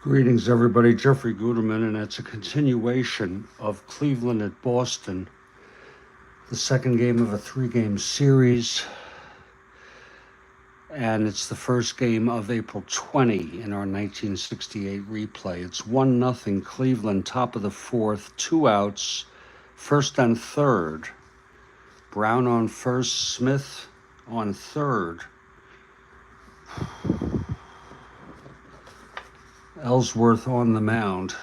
Greetings, everybody. Jeffrey Guterman, and it's a continuation of Cleveland at Boston, the second game of a three-game series, and it's the first game of April 20 in our 1968 replay. It's 1-0 Cleveland, top of the fourth, 2 outs, first and third. Brown on first, Smith on third. Ellsworth on the mound.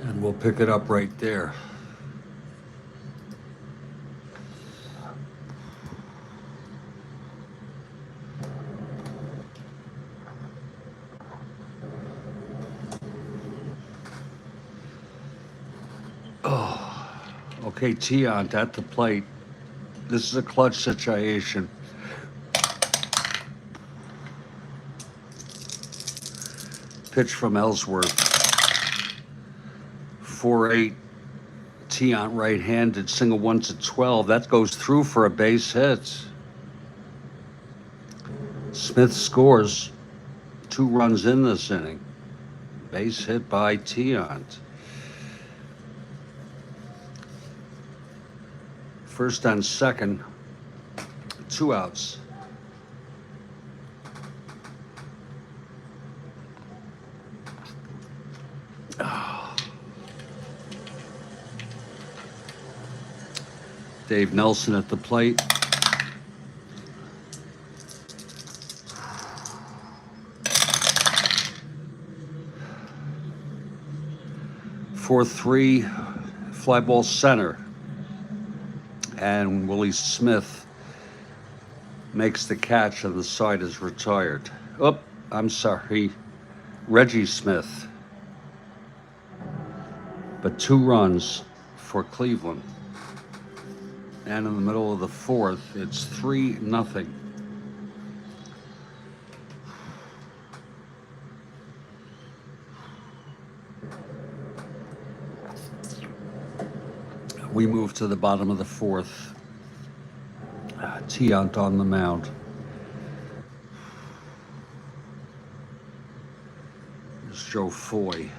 And we'll pick it up right there. Oh, okay, Tiant at the plate. This is a clutch situation. Pitch from Ellsworth. 4-8. Tiant right-handed, single one to 12. That goes through for a base hit. Smith scores 2 runs in this inning. Base hit by Tiant. First and second, 2 outs. Dave Nelson at the plate. For 3, fly ball center. And Willie Smith makes the catch and the side is retired. Oh, I'm sorry, Reggie Smith. But 2 runs for Cleveland. And in the middle of the fourth, it's 3-0. We move to the bottom of the fourth. Tiant on the mound. There's Joe Foy.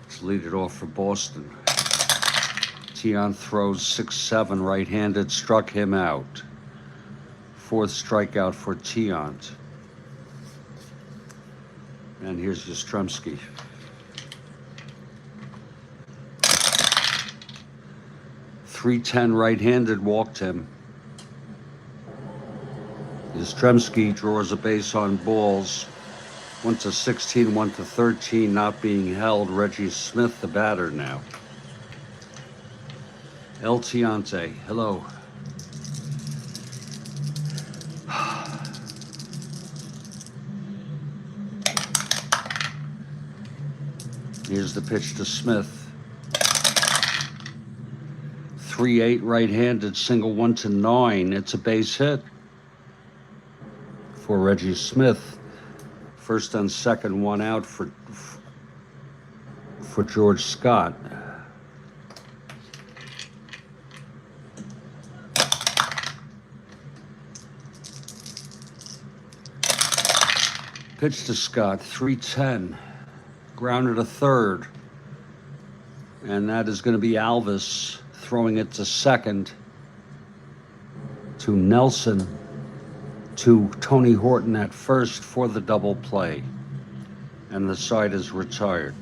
Let's lead it off for Boston. Tiant throws 6-7 right-handed, struck him out. 4th strikeout for Tiant. And here's Yastrzemski. .310 right-handed, walked him. Yastrzemski draws a base on balls. 1 to 16, 1 to 13, not being held. Reggie Smith, the batter now. El Tiante, hello. Here's the pitch to Smith. 3-8 right-handed, single 1 to 9. It's a base hit for Reggie Smith. First and second, 1 out for George Scott. Pitch to Scott, 3-10. Grounded to third. And that is going to be Alvis throwing it to second. To Nelson. To Tony Horton at first for the double play. And the side is retired.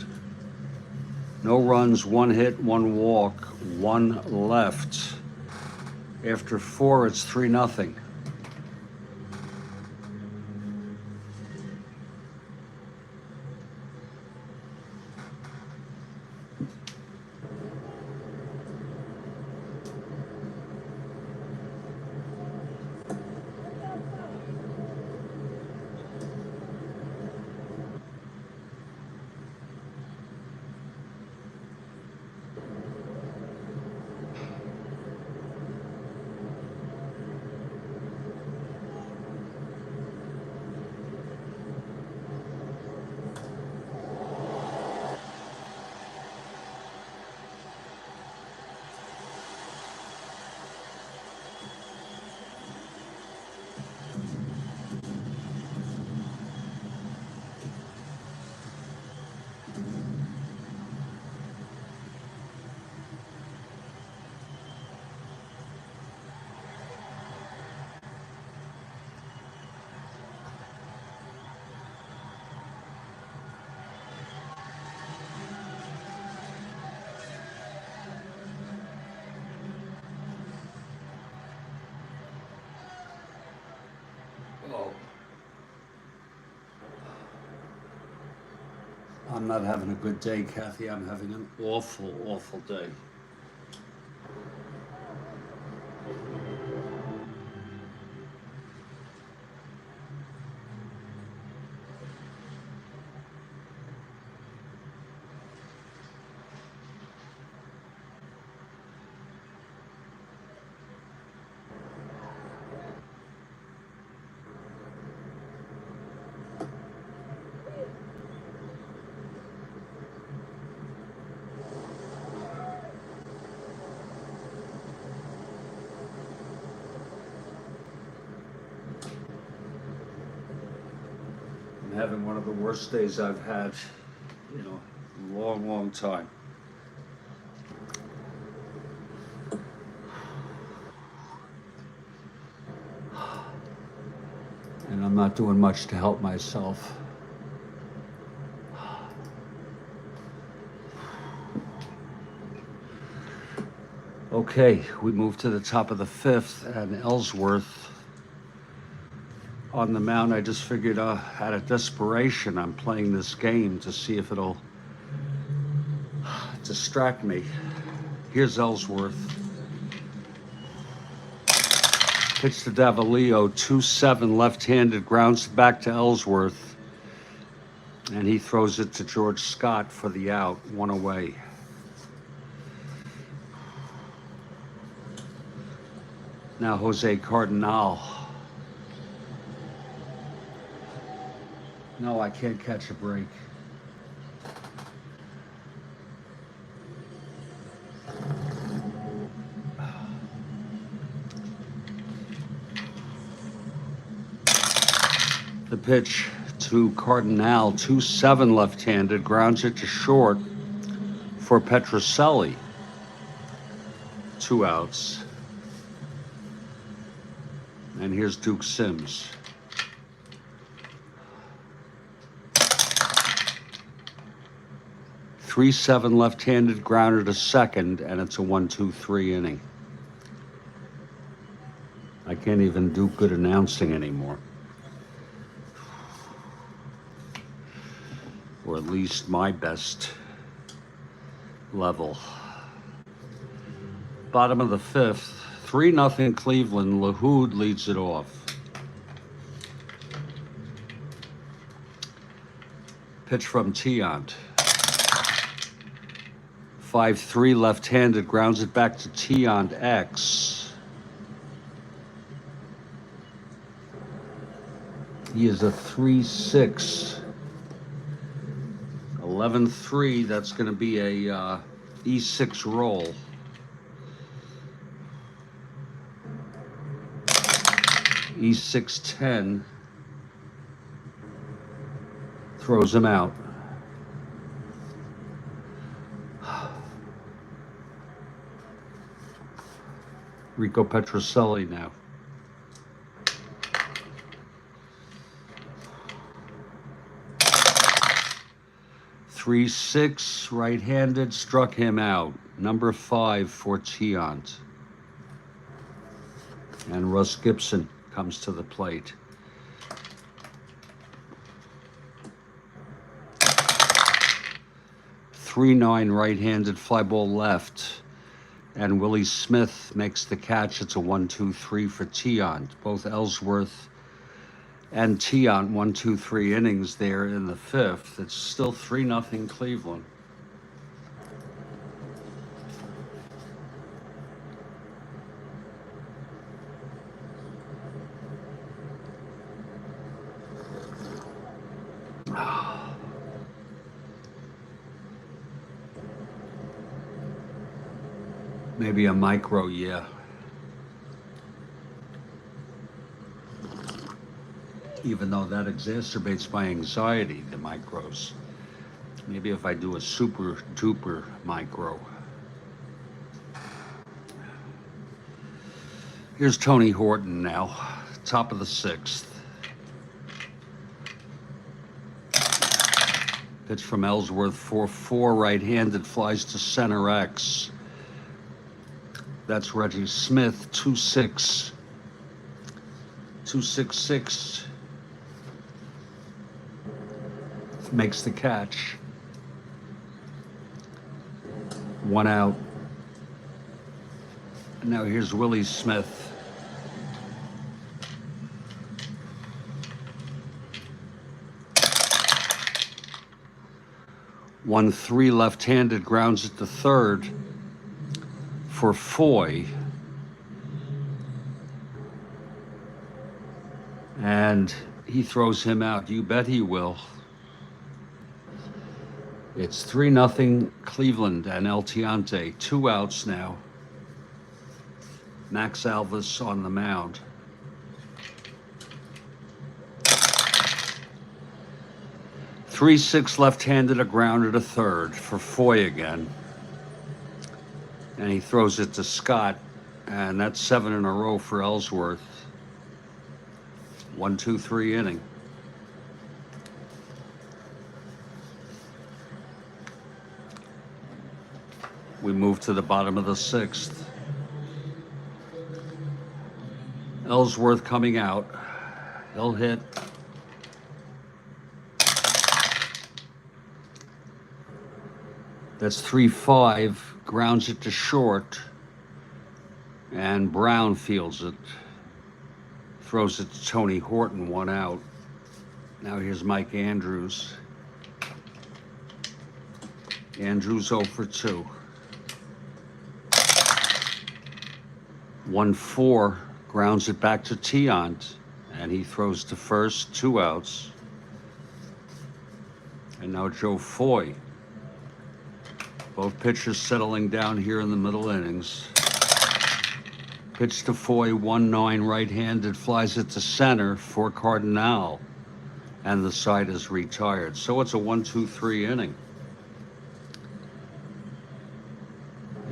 No runs, 1 hit, 1 walk, 1 left. After 4, it's 3-0. Oh. I'm not having a good day, Kathy. I'm having an awful, awful day. I'm having one of the worst days I've had, in a long, long time. And I'm not doing much to help myself. Okay, we move to the top of the 5th, and Ellsworth on the mound. I just figured out of desperation, I'm playing this game to see if it'll distract me. Here's Ellsworth. Pitch to Davalillo, 2-7 left-handed, grounds it back to Ellsworth, and he throws it to George Scott for the out, 1 away. Now Jose Cardinal. No, I can't catch a break. The pitch to Cardinal, 2-7 left-handed, grounds it to short for Petrocelli. 2 outs. And here's Duke Sims. Three-7 left-handed, grounder to second, and it's a 1-2-3 inning. I can't even do good announcing anymore. Or at least my best level. Bottom of the 5th, 3-0 Cleveland. LaHood leads it off. Pitch from Tiant. 5-3 left-handed, grounds it back to Tiant X. He is a 3-6. 11-3, that's going to be a E6 roll. E6-10 throws him out. Rico Petrocelli now. 3-6, right-handed, struck him out. Number 5 for Tiant. And Russ Gibson comes to the plate. Three-9, right-handed, fly ball left. And Willie Smith makes the catch. It's a 1-2-3 for Tiant. Both Ellsworth and Tiant 1-2-3 innings there in the fifth. It's still 3-0 Cleveland. Maybe a micro, yeah. Even though that exacerbates my anxiety, the micros. Maybe if I do a super duper micro. Here's Tony Horton now, top of the sixth. Pitch from Ellsworth, 4-4, right-handed, flies to center X. That's Reggie Smith, 2-6. 2-6-6. Makes the catch. 1 out. And now here's Willie Smith. 1-3, left-handed, grounds it to third for Foy. And he throws him out. You bet he will. It's 3-0 Cleveland and El Tiante. 2 outs now. Max Alvis on the mound. Three, 6, left-handed, a grounder to third for Foy again. And he throws it to Scott, and that's 7 in a row for Ellsworth. 1-2-3 inning. We move to the bottom of the sixth. Ellsworth coming out. He'll hit. That's 3-5, grounds it to short, and Brown fields it. Throws it to Tony Horton, 1 out. Now here's Mike Andrews. Andrews 0 for 2. 1-4, grounds it back to Tiant, and he throws to first, 2 outs. And now Joe Foy. Both pitchers settling down here in the middle innings. Pitch to Foy, 1-9, right-handed, flies it to center for Cardinal, and the side is retired. So it's a 1-2-3 inning.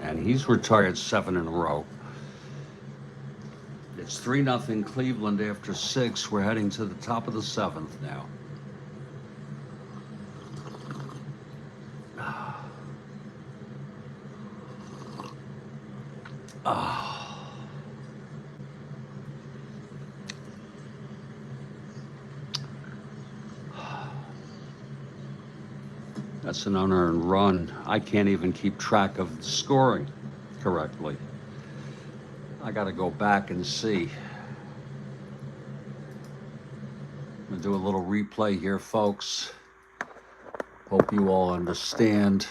And he's retired 7 in a row. It's 3-0 Cleveland after 6. We're heading to the top of the 7th now. That's an unearned run. I can't even keep track of the scoring correctly. I got to go back and see. I'm going to do a little replay here, folks. Hope you all understand.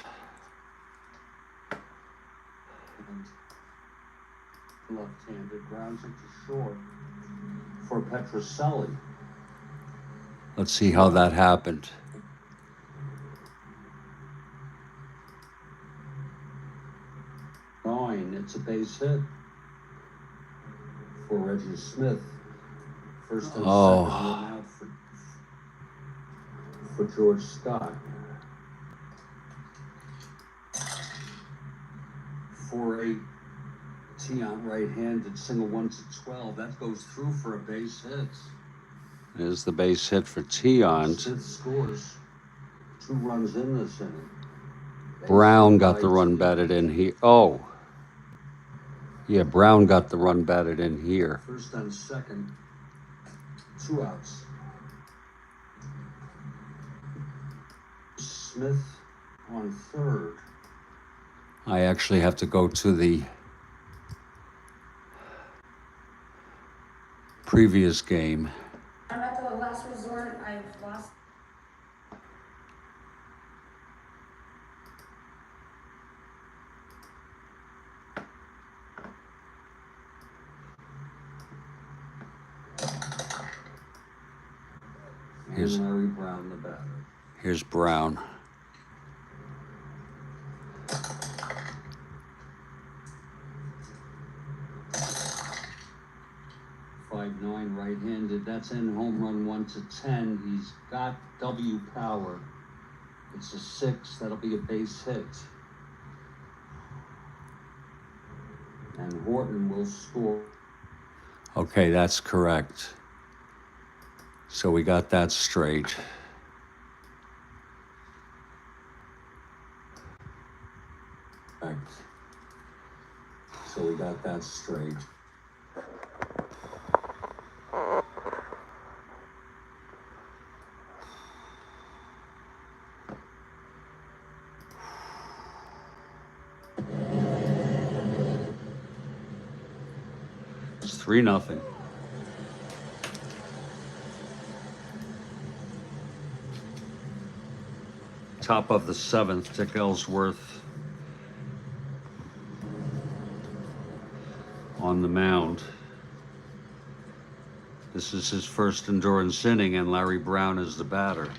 Left-handed, grounds it to short for Petroselli. Let's see how that happened. It's a base hit for Reggie Smith. First and second, one out for George Scott. 4-8, Tiant right-handed, single 1-12. That goes through for a base hit. There's the base hit for Tiant. Smith scores. 2 runs in this inning. Brown got the run batted in here. Oh. Yeah, Brown got the run batted in here. First and second. 2 outs. Smith on third. I actually have to go to the previous game. I'm at the last resort. I've lost. Here's Larry Brown, the batter. Here's Brown. .59 right-handed. That's in home run 1-10. He's got W power. It's a 6. That'll be a base hit. And Horton will score. Okay, that's correct. So we got that straight. Correct. So we got that straight. It's 3-0. Top of the 7th, Dick Ellsworth on the mound. This is his first endurance inning, and Larry Brown is the batter.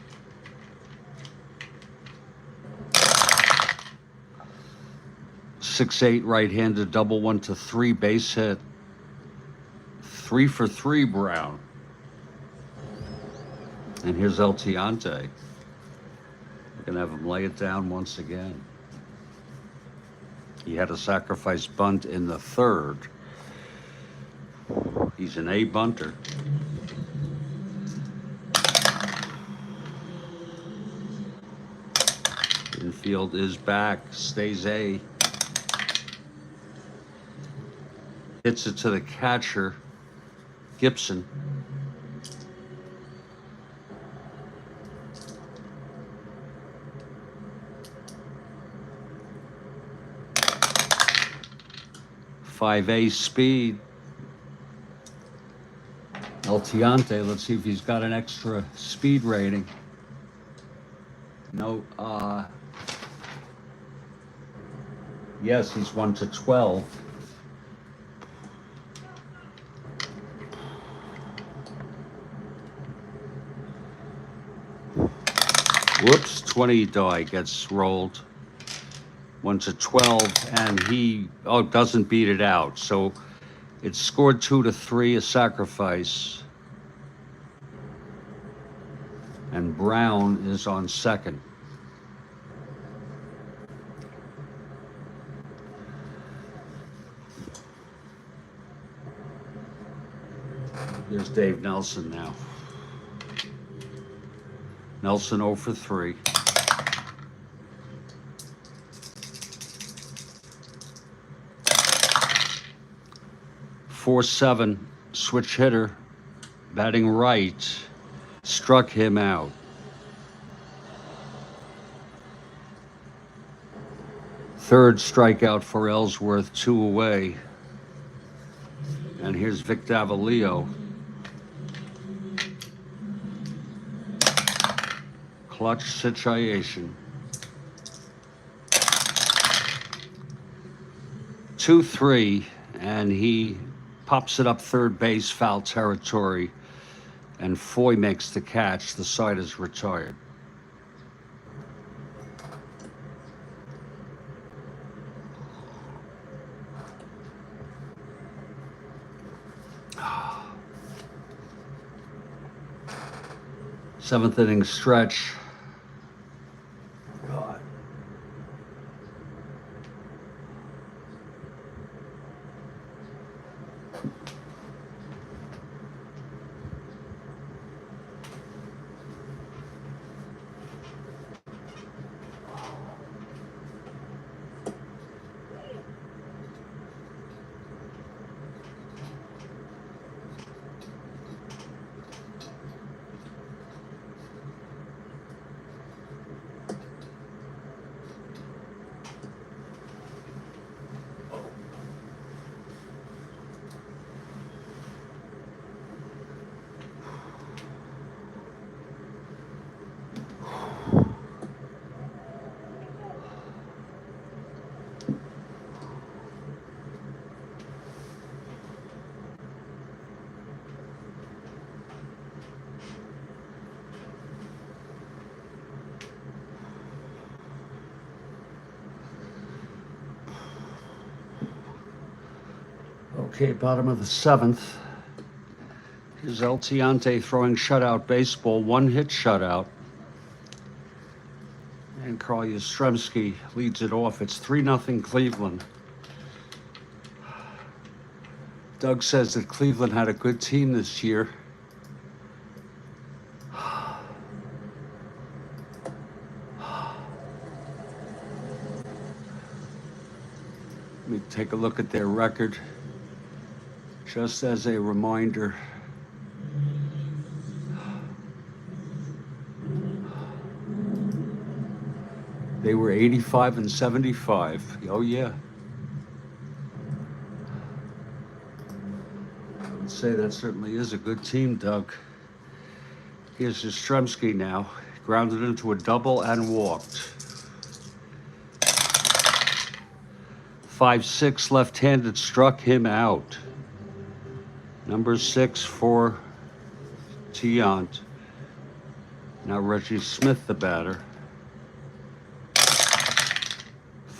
.68 right-handed double 1-3 base hit. 3 for 3 Brown. And here's El Tiante. We're gonna have him lay it down once again. He had a sacrifice bunt in the 3rd. He's an A bunter. Infield is back, stays A. Hits it to the catcher, Gibson. .58 speed. El Tiante, let's see if he's got an extra speed rating. No, yes, he's 1-12. Whoops, 20 die gets rolled. 1-12, and he doesn't beat it out. So it's scored 2-3, a sacrifice. And Brown is on second. There's Dave Nelson now. Nelson 0 for 3. .47 switch hitter, batting right, struck him out. Third strikeout for Ellsworth, 2 away. And here's Vic Davalillo. Clutch situation. 2-3, and he pops it up third base, foul territory, and Foy makes the catch. The side is retired. Seventh inning stretch. God. Okay, bottom of the seventh. Here's El Tiante throwing shutout baseball, one hit shutout. And Carl Yastrzemski leads it off. It's 3-0 Cleveland. Doug says that Cleveland had a good team this year. Let me take a look at their record, just as a reminder. They were 85-75. Oh, yeah. I'd say that certainly is a good team, Doug. Here's Yastrzemski now. Grounded into a double and walked. 5-6 left-handed struck him out. Number 6 for Tiant. Now Reggie Smith, the batter.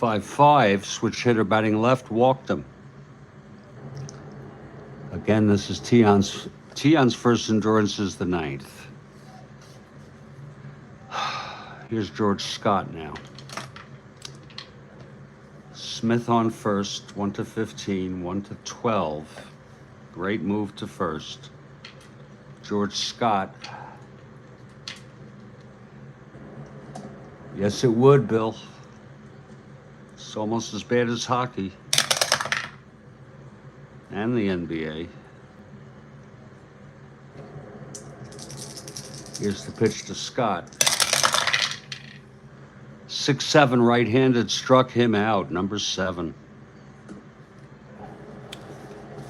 5-5, switch hitter batting left, walked him. Again, this is Tiant's first endurance is the 9th. Here's George Scott now. Smith on first, 1-15, 1-12. Great move to first. George Scott. Yes, it would, Bill. It's almost as bad as hockey and the NBA. Here's the pitch to Scott. 6-7 right-handed struck him out, number 7.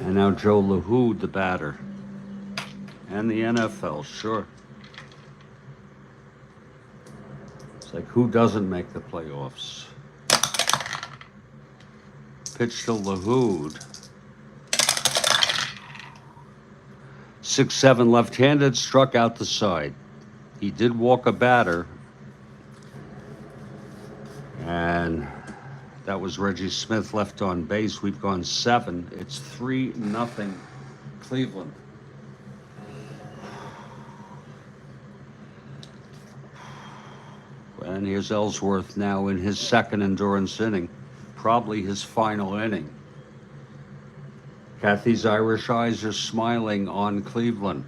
And now Joe LaHood, the batter. And the NFL, sure. It's like, who doesn't make the playoffs? Pitch to LaHood. 6-7 left-handed, struck out the side. He did walk a batter. And that was Reggie Smith left on base. We've gone 7. It's 3-0 Cleveland. And here's Ellsworth now in his second endurance inning. Probably his final inning. Kathy's Irish eyes are smiling on Cleveland.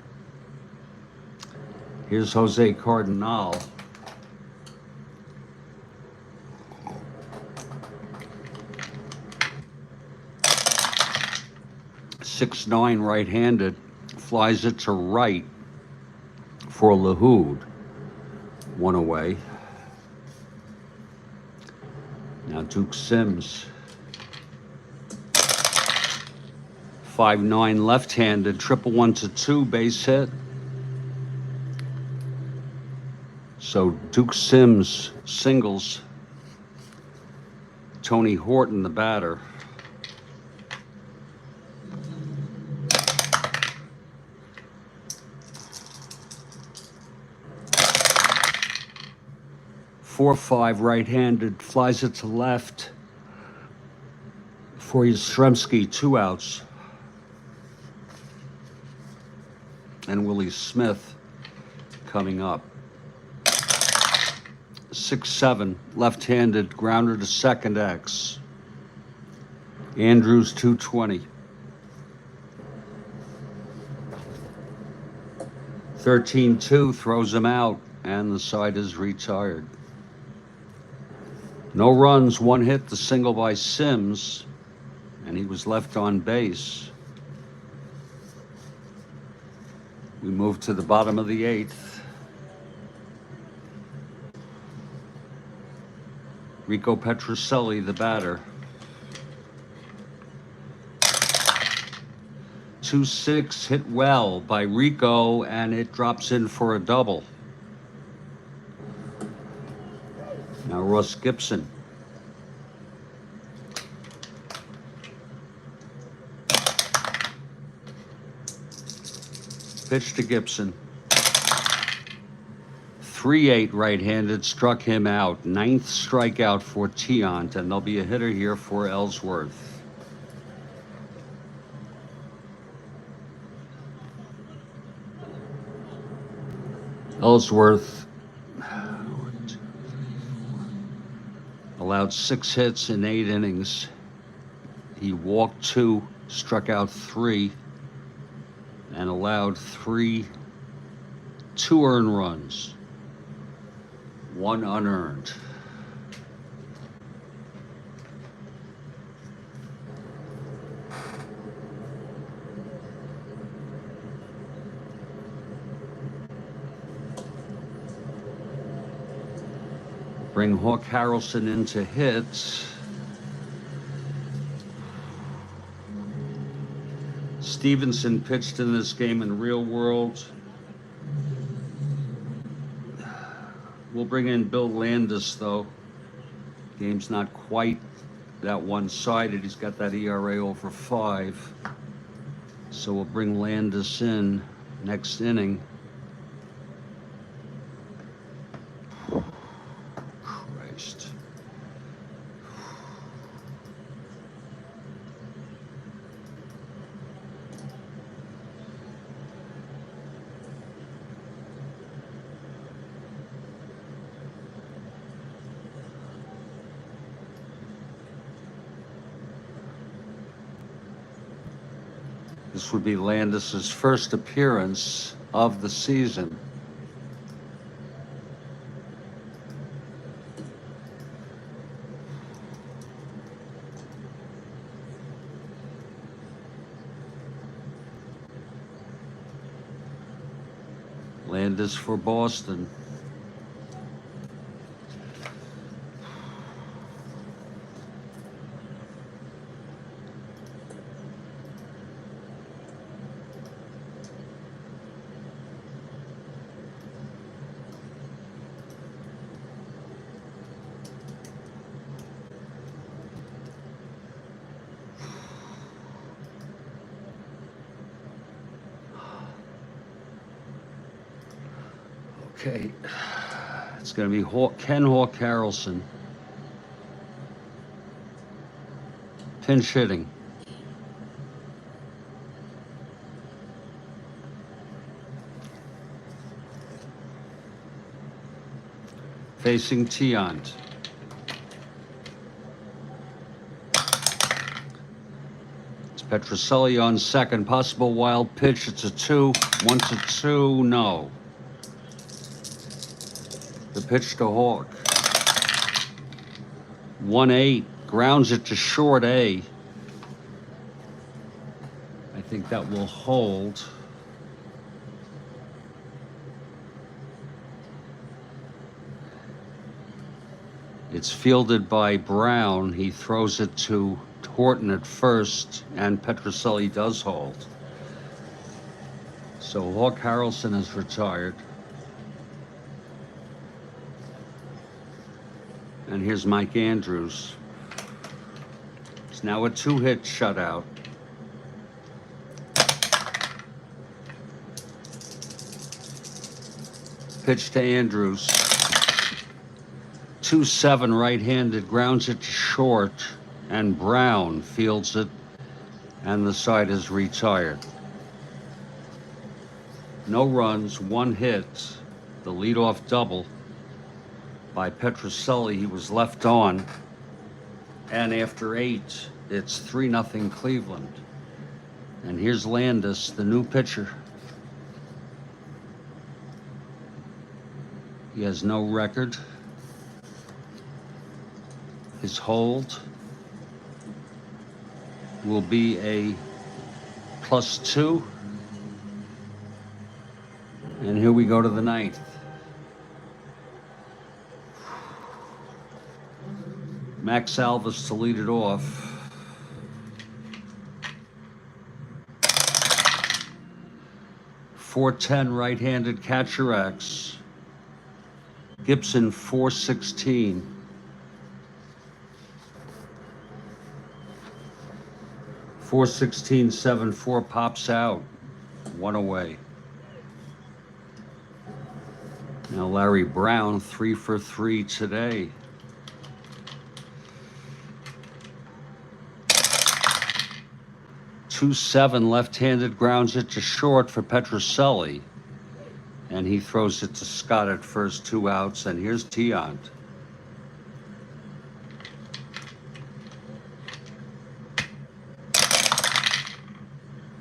Here's Jose Cardinal. 6-9 right-handed, flies it to right for LaHood. 1 away. Now Duke Sims. 5-9 left-handed, 1-1-2 base hit. So Duke Sims singles. Tony Horton, the batter. Four, 5 right-handed, flies it to left for Yastrzemski, 2 outs. And Willie Smith coming up. 6-7 left-handed, grounder to second X. Andrews 220. 13-2 throws him out, and the side is retired. No runs, 1 hit, the single by Sims, and he was left on base. We move to the bottom of the 8th. Rico Petrocelli, the batter. 2-6 hit well by Rico, and it drops in for a double. Now Ross Gibson. Pitch to Gibson. 3-8 right-handed, struck him out. 9th strikeout for Tiant, and there'll be a hitter here for Ellsworth. Ellsworth allowed 6 hits in 8 innings. He walked 2, struck out 3, and allowed 2 earned runs, 1 unearned. Bring Hawk Harrelson into hits. Stevenson pitched in this game in real world. We'll bring in Bill Landis, though. Game's not quite that one-sided. He's got that ERA over 5. So we'll bring Landis in next inning. Christ. This would be Landis's first appearance of the season. Landis for Boston. Okay, it's going to be Ken Hawk Harrelson. Pinch hitting. Facing Tiant. It's Petrocelli on second. Possible wild pitch. It's a 2. 1-2. No. The pitch to Hawk. 1-8. Grounds it to short A. I think that will hold. It's fielded by Brown. He throws it to Horton at first, and Petrocelli does hold. So Hawk Harrelson is retired. And here's Mike Andrews. It's now a 2-hit shutout. Pitch to Andrews. 2-7 right-handed, grounds it to short, and Brown fields it, and the side is retired. No runs, 1 hit, the leadoff double by Petrocelli. He was left on, and after 8, it's 3-0 Cleveland. And here's Landis, the new pitcher. He has no record. His hold will be a +2. And here we go to the 9th. Max Alvis to lead it off. .410 right-handed catcher X. Gibson .416. .416.74 pops out. 1 away. Now Larry Brown 3 for 3 today. .27 left-handed, grounds it to short for Petrocelli. And he throws it to Scott at first, 2 outs, and here's Tiant.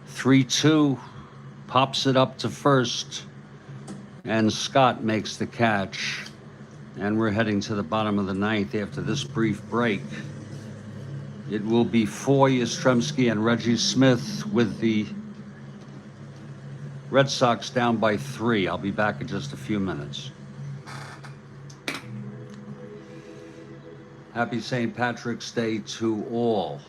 Three-two, pops it up to first, and Scott makes the catch. And we're heading to the bottom of the ninth after this brief break. It will be Foy, Yastrzemski, and Reggie Smith with the Red Sox down by 3. I'll be back in just a few minutes. Happy St. Patrick's Day to all.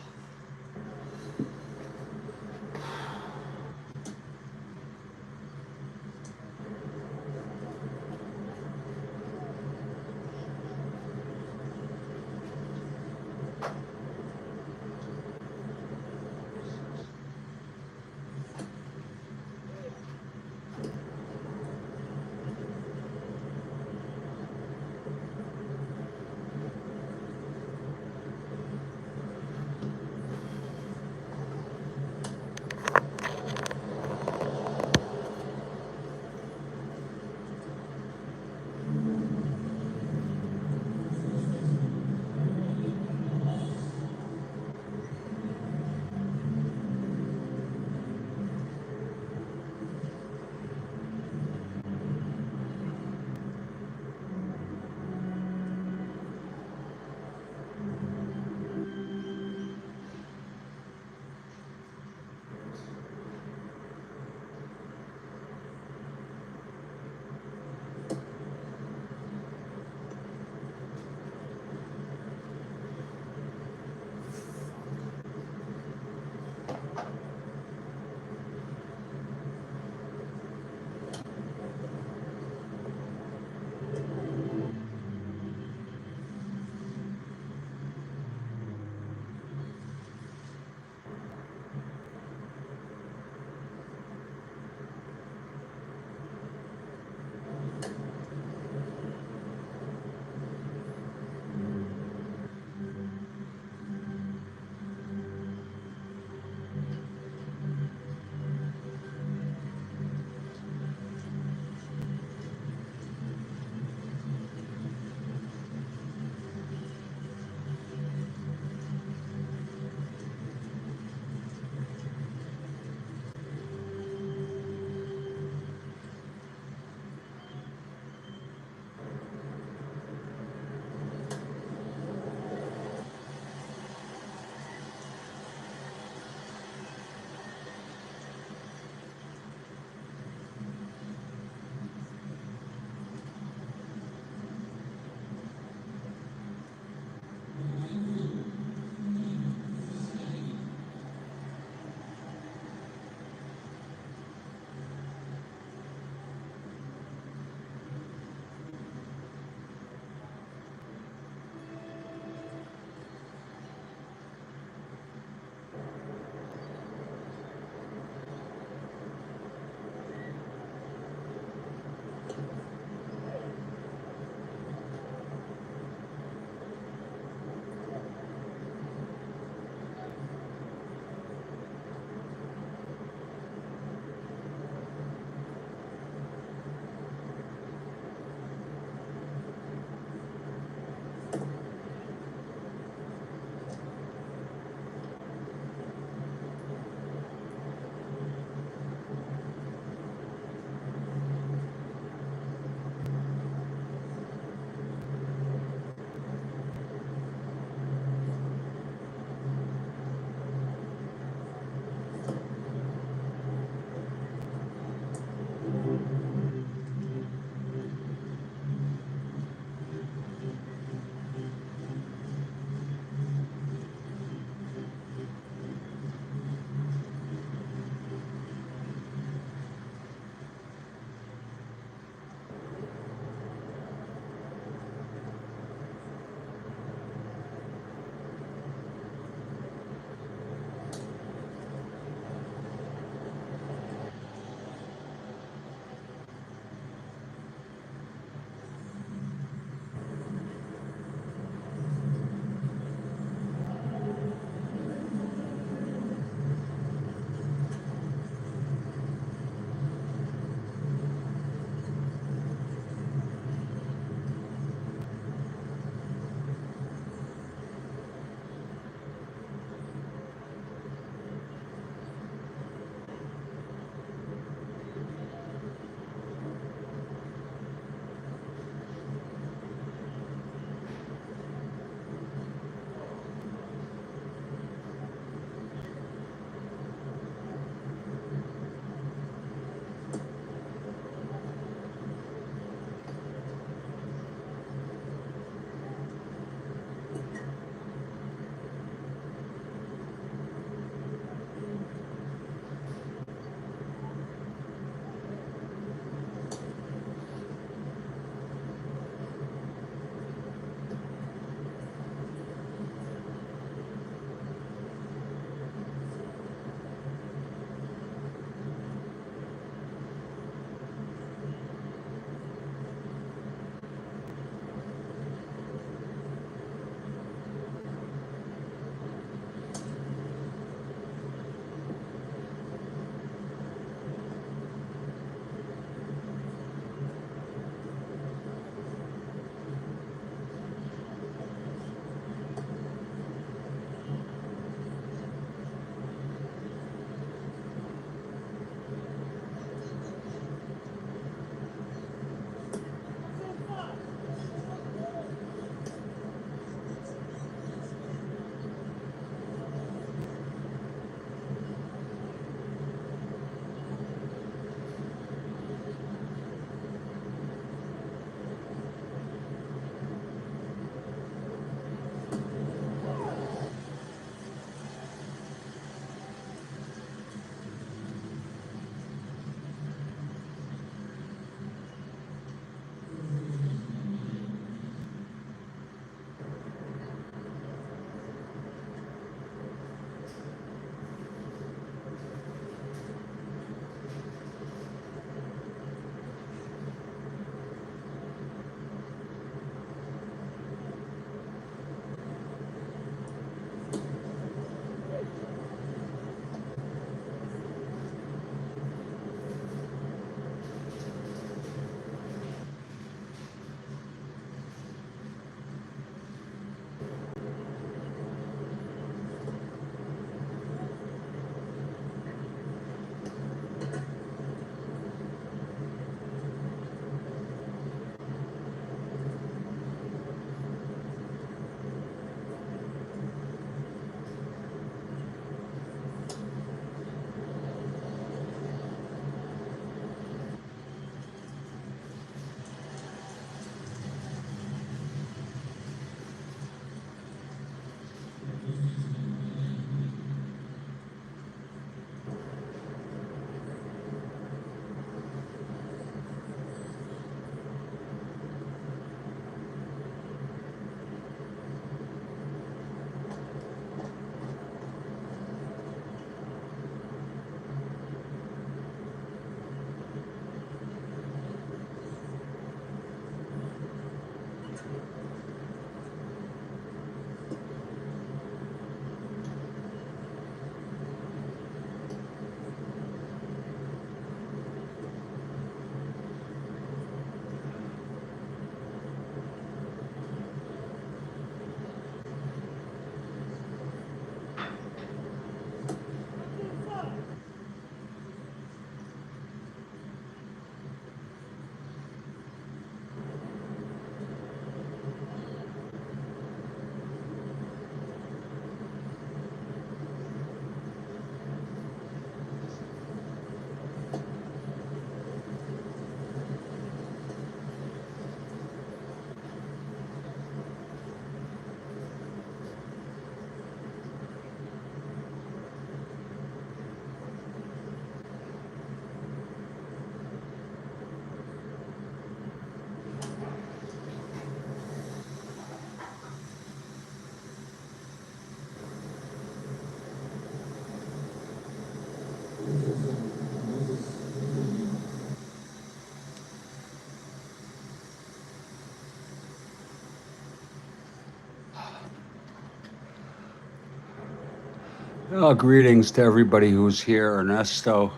Greetings to everybody who's here. Ernesto,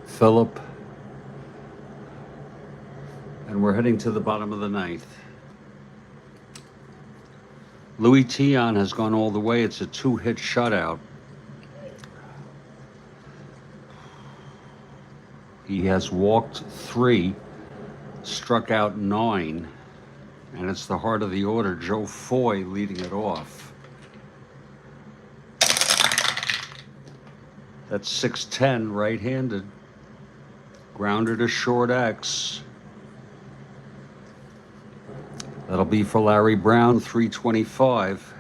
Philip, and we're heading to the bottom of the ninth. Louis Tion has gone all the way. It's a 2-hit shutout. He has walked 3, struck out 9, and it's the heart of the order, Joe Foy, leading it off. That's 6'10", right-handed. Grounder to short X. That'll be for Larry Brown, 325.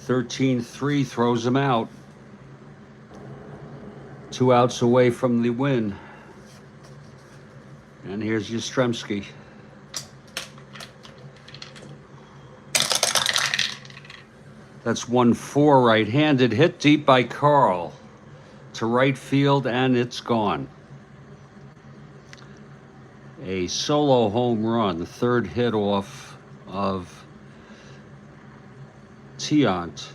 13-3 throws him out. 2 outs away from the win. And here's Yastrzemski. That's 1-4 right-handed, hit deep by Carl to right field, and it's gone. A solo home run, the 3rd hit off of Tiant.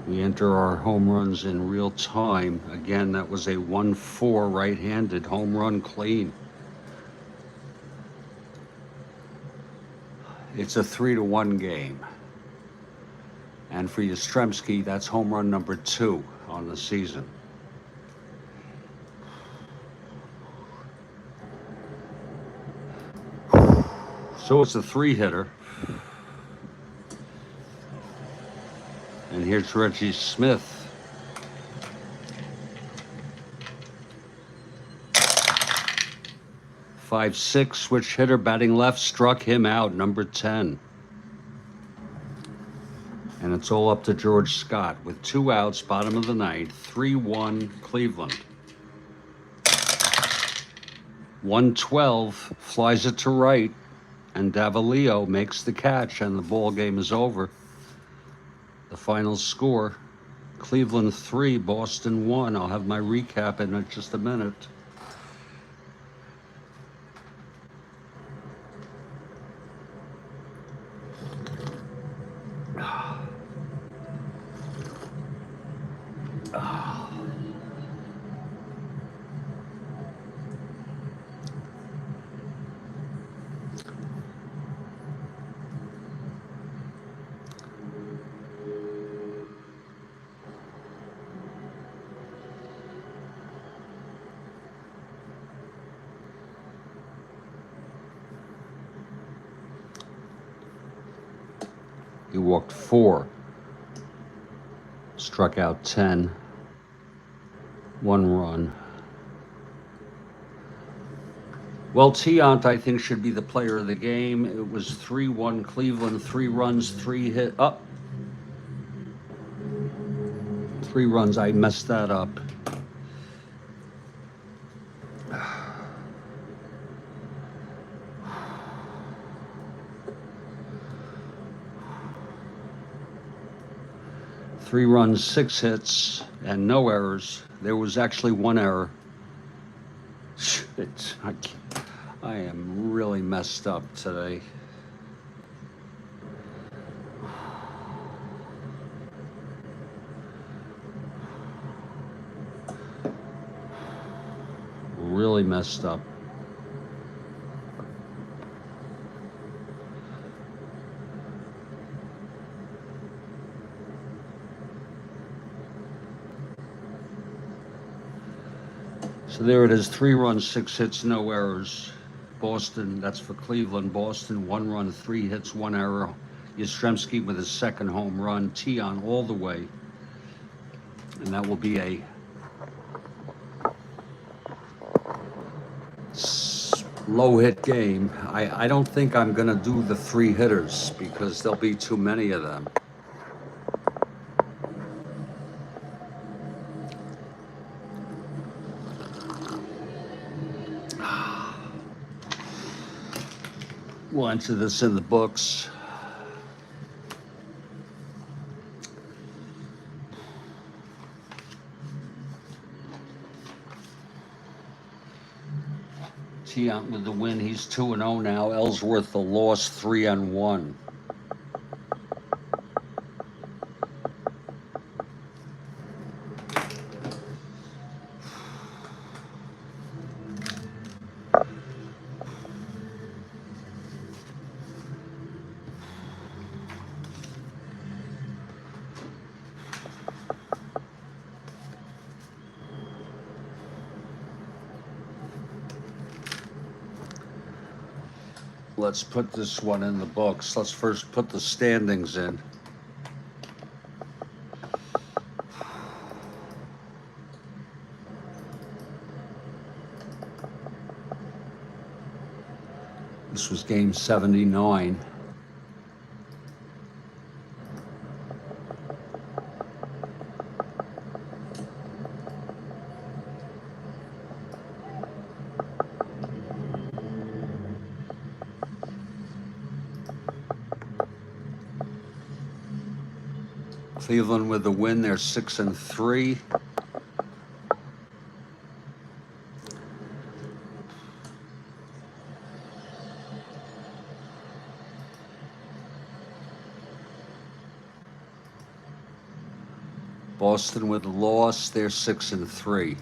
We enter our home runs in real time. Again, that was a 1-4 right-handed home run clean. It's a 3-1 game. And for Yastrzemski, that's home run number 2 on the season. So it's a 3-hitter. And here's Reggie Smith. .56 switch hitter, batting left, struck him out, number 10. And it's all up to George Scott with 2 outs, bottom of the ninth, 3-1 Cleveland. 112 flies it to right, and Davalillo makes the catch, and the ball game is over. The final score, Cleveland 3, Boston 1. I'll have my recap in just a minute. He walked 4, struck out 10, 1 run. Well, Tiant, I think, should be the player of the game. It was 3-1 Cleveland, 3 runs, 3 hit up. 3 runs, I messed that up. Three runs, 6 hits, and no errors. There was actually 1 error. Shit, I am really messed up today. Really messed up. So there it is, 3 runs, 6 hits, no errors. Boston, that's for Cleveland. Boston, 1 run, 3 hits, 1 error. Yastrzemski with his 2nd home run. Tion all the way. And that will be a low hit game. I don't think I'm going to do the 3 hitters because there'll be too many of them. We'll enter this in the books. Tiant with the win. He's 2-0 now. Ellsworth the loss, 3-1. Let's put this one in the books. Let's first put the standings in. This was game 79. Cleveland with the win, they're 6-3. Boston with a loss, they're 6-3.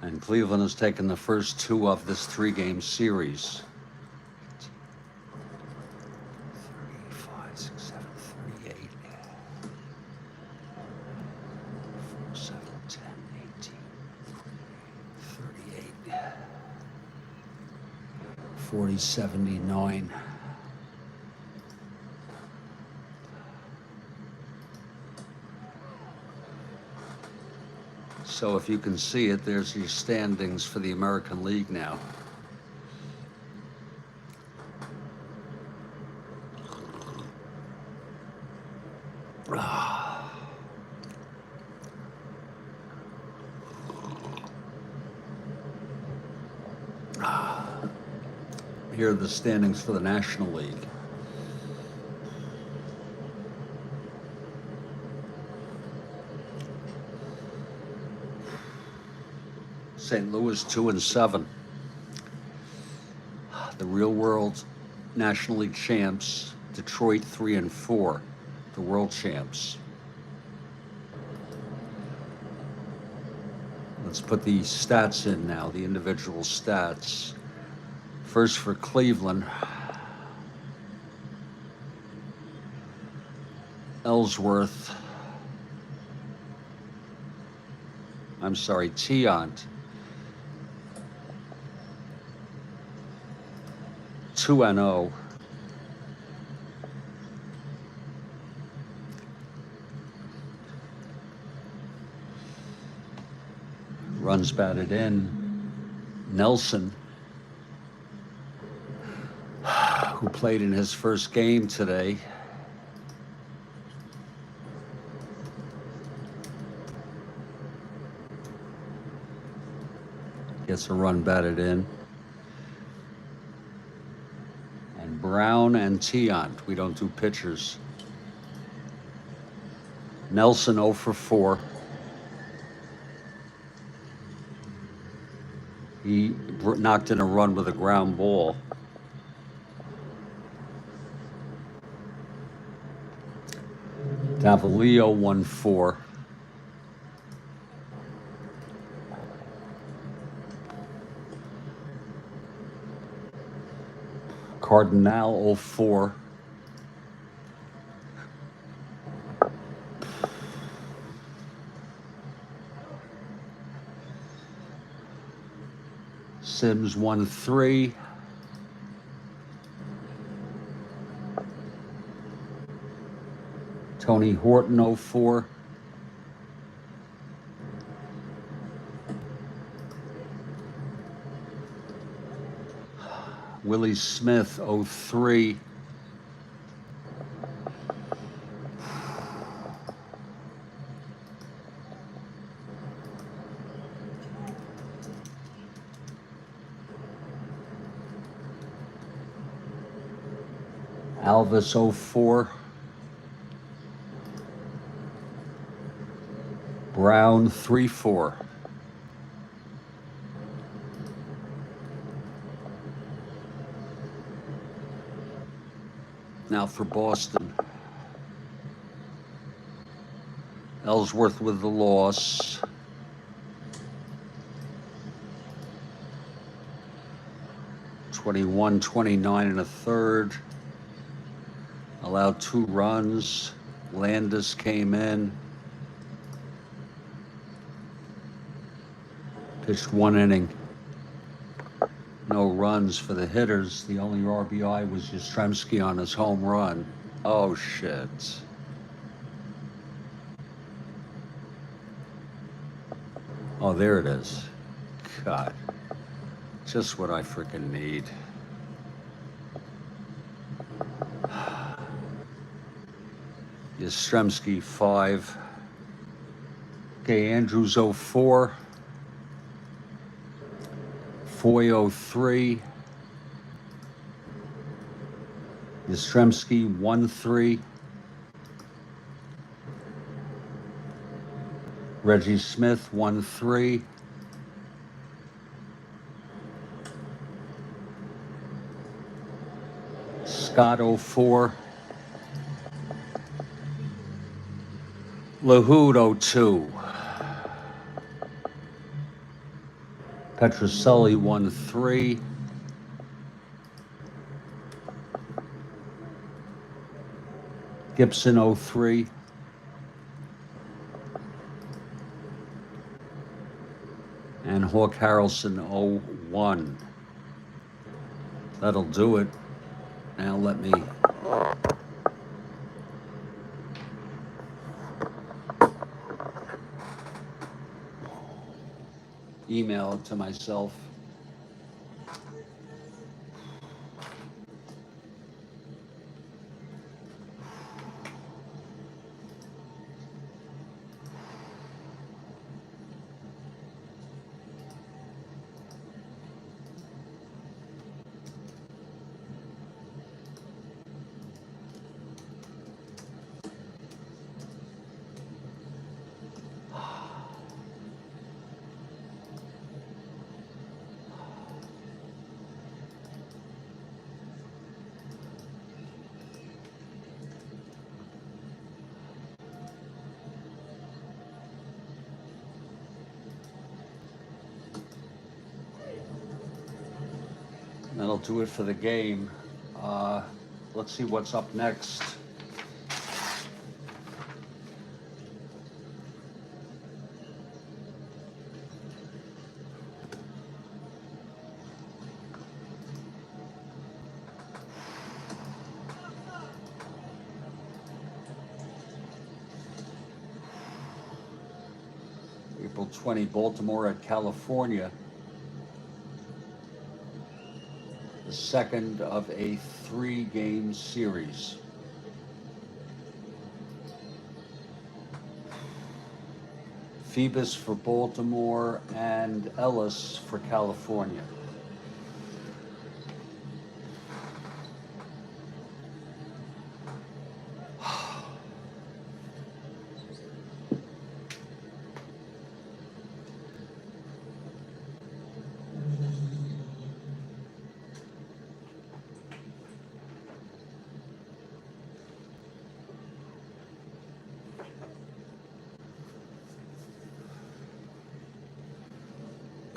And Cleveland has taken the first two of this three-game series. 35, 6, 7, 38. 4, 7, 10, 18, 38. 40, 79. So if you can see it, there's your standings for the American League now. Here are the standings for the National League. St. Louis 2-7. The Real World National League champs, Detroit 3-4, the world champs. Let's put the stats in now, the individual stats. First for Cleveland, Ellsworth, Tiant, 2-0. Runs batted in. Nelson, who played in his first game today, gets a run batted in. And Brown and Tiant, we don't do pitchers. Nelson 0 for 4. He knocked in a run with a ground ball. Davalillo 1-4. Cardinal 0-4. Sims 1-3. Tony Horton 0-4. Willie Smith 0-3. Alvis 0-4. Brown 3-4. Now for Boston. Ellsworth with the loss. (21-29 and a third). Allowed 2 runs. Landis came in. Pitched 1 inning. No runs for the hitters. The only RBI was Yastrzemski on his home run. Oh, shit. Oh, there it is. God. Just what I freaking need. Yastrzemski 5. Okay, Andrews 04. Foy 03. Yastrzemski 1-3. Reggie Smith 1-3. Scott 04. Lahoud 02. Petroselli 1-3. Gibson 03. And Hawk Harrelson 01. That'll do it. Now let me email it to myself. That'll do it for the game. Let's see what's up next. April 20, Baltimore at California. The second of a 3-game series. Phoebus for Baltimore and Ellis for California.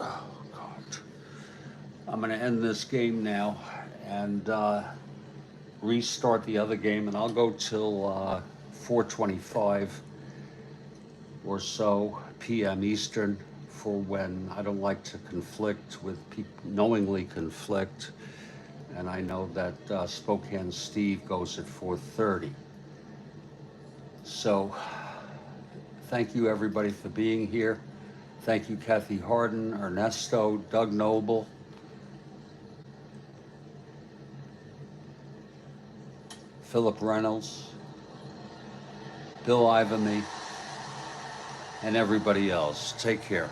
Oh, God. I'm going to end this game now and restart the other game, and I'll go till 4:25 or so p.m. Eastern for when I don't like to conflict with people, knowingly conflict, and I know that Spokane Steve goes at 4:30. So thank you, everybody, for being here. Thank you, Kathy Harden, Ernesto, Doug Noble. Philip Reynolds, Bill Ivamy, and everybody else. Take care.